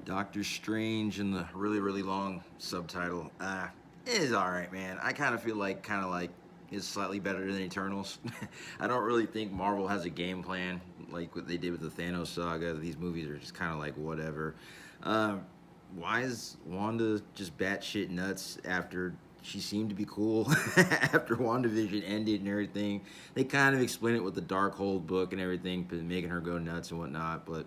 Doctor Strange and the really, really long subtitle. It is all right, man. I kind of feel like, it's slightly better than Eternals. I don't really think Marvel has a game plan like what they did with the Thanos saga. These movies are just kind of like whatever. Um, why is Wanda just batshit nuts after she seemed to be cool after WandaVision ended and everything? They kind of explain it with the Darkhold book and everything, making her go nuts and whatnot. But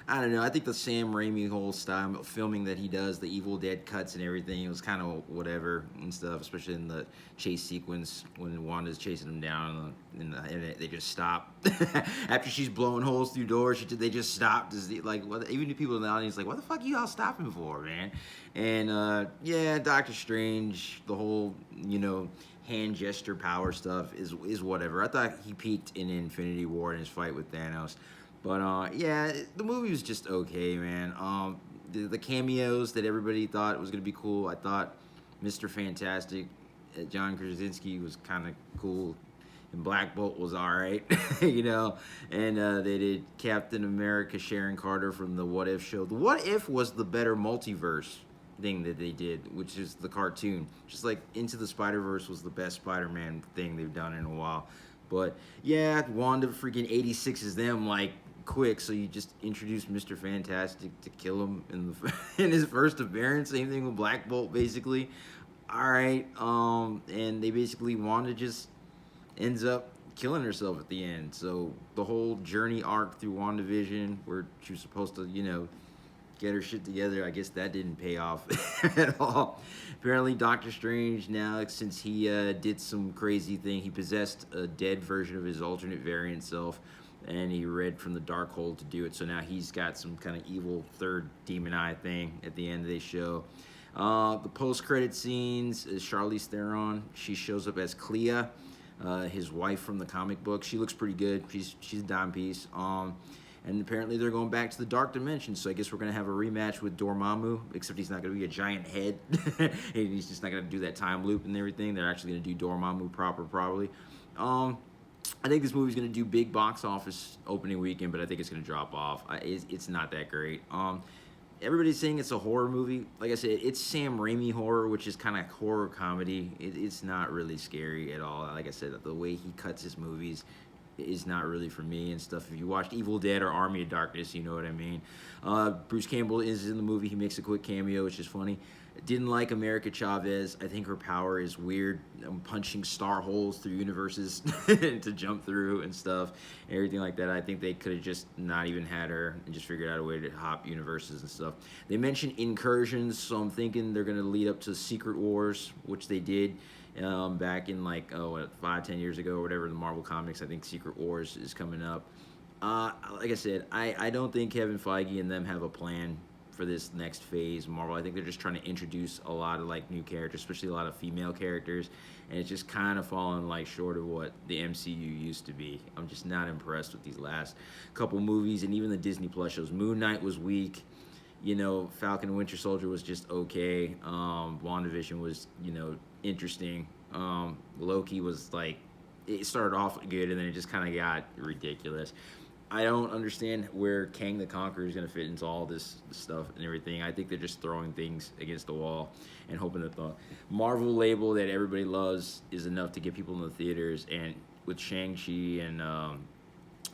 I don't know. I think the Sam Raimi whole style of filming that he does, the Evil Dead cuts and everything, it was kind of whatever and stuff. Especially in the chase sequence when Wanda's chasing him down, and they just stop after she's blowing holes through doors. They just stopped. Like, even the people in the audience, like, what the fuck are you all stopping for, man? And yeah, Doctor Strange, the whole hand gesture power stuff is whatever. I thought he peaked in Infinity War in his fight with Thanos. But yeah, the movie was just okay, man. The cameos that everybody thought was gonna be cool. I thought Mr. Fantastic, John Krasinski was kind of cool, and Black Bolt was all right, you know. And they did Captain America, Sharon Carter from the What If show. The What If was the better multiverse thing that they did, which is the cartoon. Just like Into the Spider-Verse was the best Spider-Man thing they've done in a while. But yeah, Wanda freaking 86 is them like quick, so you just introduce Mr. Fantastic to kill him in the in his first appearance. Same thing with Black Bolt, basically. All right, and they basically Wanda just ends up killing herself at the end. So the whole journey arc through WandaVision, where she was supposed to, get her shit together. I guess that didn't pay off at all. Apparently, Doctor Strange now, since he did some crazy thing, he possessed a dead version of his alternate variant self, and he read from the Darkhold to do it. So now he's got some kind of evil third demon eye thing at the end of the show. The post-credit scenes is Charlize Theron. She shows up as Clea, his wife from the comic book. She looks pretty good. She's a dime piece. And apparently they're going back to the Dark Dimension, so I guess we're going to have a rematch with Dormammu, except he's not going to be a giant head. He's just not going to do that time loop and everything. They're actually going to do Dormammu proper, probably. I think this movie's going to do big box office opening weekend, but I think it's going to drop off. It's not that great. Everybody's saying it's a horror movie. Like I said, it's Sam Raimi horror, which is kind of horror comedy. It's not really scary at all. Like I said, the way he cuts his movies is not really for me and stuff. If you watched Evil Dead or Army of Darkness, you know what I mean. Bruce Campbell is in the movie. He makes a quick cameo, which is funny. Didn't like America Chavez. I think her power is weird. Punching star holes through universes to jump through and stuff, everything like that. I think they could have just not even had her and just figured out a way to hop universes and stuff. They mentioned incursions, so I'm thinking they're going to lead up to Secret Wars, which they did back in like 5-10 years ago or whatever. The Marvel Comics, I think Secret Wars is coming up. Like I said, I don't think Kevin Feige and them have a plan for this next phase of Marvel. I think they're just trying to introduce a lot of like new characters, especially a lot of female characters, and it's just kind of falling like short of what the MCU used to be. I'm just not impressed with these last couple movies, and even the Disney Plus shows. Moon Knight was weak. Falcon and Winter Soldier was just okay. WandaVision was, interesting. Loki was like, it started off good and then it just kind of got ridiculous. I don't understand where Kang the Conqueror is going to fit into all this stuff and everything. I think they're just throwing things against the wall and hoping that the Marvel label that everybody loves is enough to get people in the theaters. And with Shang-Chi and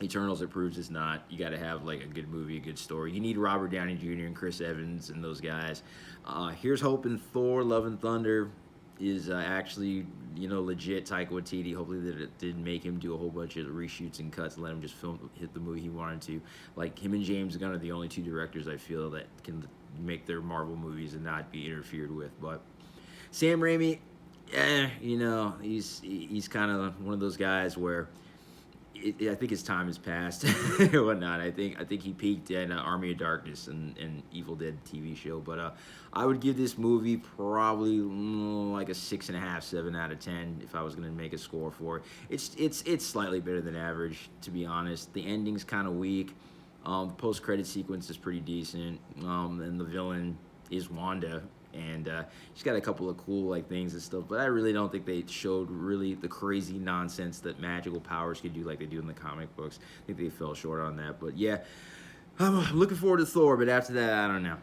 Eternals, it proves it's not. You got to have like a good movie, a good story. You need Robert Downey Jr. and Chris Evans and those guys. Here's hoping Thor: Love and Thunder is actually, legit Taika Waititi. Hopefully that it didn't make him do a whole bunch of reshoots and cuts and let him just hit the movie he wanted to. Like him and James Gunn are the only two directors I feel that can make their Marvel movies and not be interfered with. But Sam Raimi, he's kind of one of those guys where I think his time has passed and whatnot. I think he peaked in Army of Darkness and Evil Dead TV show. But I would give this movie probably like a 6.5, 7 out of 10 if I was going to make a score for it. It's slightly better than average, to be honest. The ending's kind of weak. The post-credit sequence is pretty decent. And the villain is Wanda. And she's got a couple of cool things and stuff, but I really don't think they showed really the crazy nonsense that magical powers could do like they do in the comic books. I think they fell short on that. But yeah, I'm looking forward to Thor, but after that, I don't know.